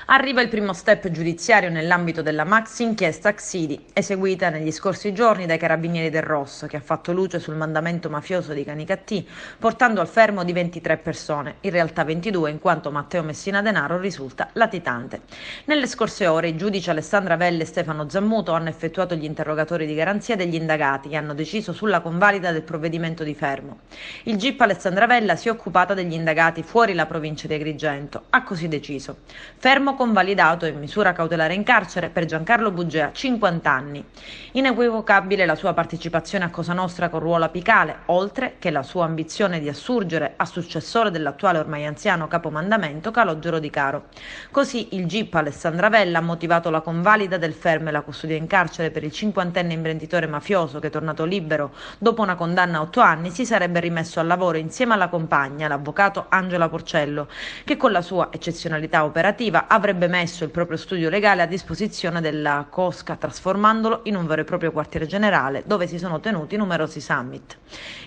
Arriva il primo step giudiziario nell'ambito della maxi inchiesta Xidi, eseguita negli scorsi giorni dai Carabinieri del Rosso, che ha fatto luce sul mandamento mafioso di Canicattì, portando al fermo di 23 persone, in realtà 22 in quanto Matteo Messina Denaro risulta latitante. Nelle scorse ore i giudici Alessandra Velle e Stefano Zammuto hanno effettuato gli interrogatori di garanzia degli indagati che hanno deciso sulla convalida del provvedimento di fermo. Il GIP Alessandra Vella si è occupata degli indagati fuori la provincia di Agrigento, ha così deciso. Fermo convalidato in misura cautelare in carcere per Giancarlo Bugea, 50 anni. Inequivocabile la sua partecipazione a Cosa Nostra con ruolo apicale, oltre che la sua ambizione di assurgere a successore dell'attuale ormai anziano capomandamento Calogero Di Caro. Così il GIP Alessandra Vella ha motivato la convalida del fermo e la custodia in carcere per il cinquantenne imprenditore mafioso che, tornato libero dopo una condanna a 8 anni, si sarebbe rimesso al lavoro insieme alla compagna, l'avvocato Angela Porcello, che con la sua eccezionalità operativa avrebbe messo il proprio studio legale a disposizione della Cosca, trasformandolo in un vero e proprio quartiere generale dove si sono tenuti numerosi summit.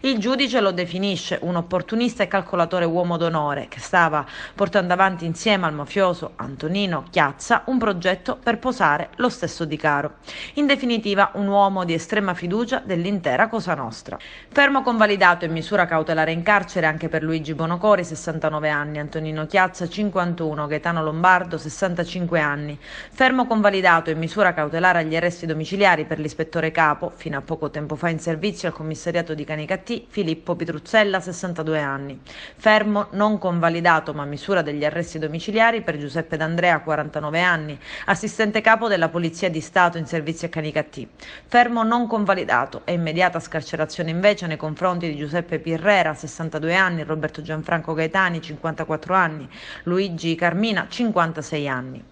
Il giudice lo definisce un opportunista e calcolatore uomo d'onore che stava portando avanti insieme al mafioso Antonino Chiazza un progetto per posare lo stesso Di Caro. In definitiva, un uomo di estrema fiducia dell'intera Cosa Nostra. Fermo convalidato in misura cautelare in carcere anche per Luigi Bonocori, 69 anni, Antonino Chiazza, 51, Gaetano Lombardo, 65 anni. Fermo convalidato in misura cautelare agli arresti domiciliari per l'ispettore capo, fino a poco tempo fa in servizio al commissariato di Canicattì, Filippo Pitruzzella, 62 anni. Fermo non convalidato ma misura degli arresti domiciliari per Giuseppe D'Andrea, 49 anni, assistente capo della Polizia di Stato in servizio a Canicattì. Fermo non convalidato e immediata scarcerazione invece nei confronti di Giuseppe Pirrera, 62 anni, Roberto Gianfranco Gaetani, 54 anni, Luigi Carmina, 56 anni.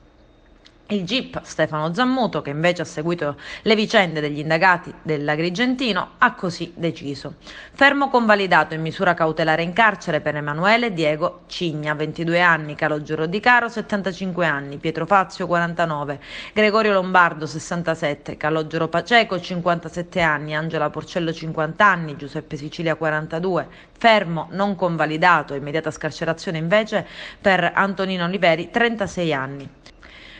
Il GIP Stefano Zammuto, che invece ha seguito le vicende degli indagati dell'Agrigentino, ha così deciso. Fermo convalidato in misura cautelare in carcere per Emanuele Diego Cigna, 22 anni, Calogero Di Caro, 75 anni, Pietro Fazio, 49, Gregorio Lombardo, 67, Calogero Paceco, 57 anni, Angela Porcello, 50 anni, Giuseppe Sicilia, 42. Fermo non convalidato e immediata scarcerazione invece per Antonino Oliveri, 36 anni.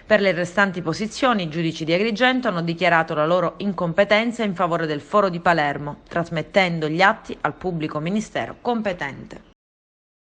Per le restanti posizioni, i giudici di Agrigento hanno dichiarato la loro incompetenza in favore del Foro di Palermo, trasmettendo gli atti al pubblico ministero competente.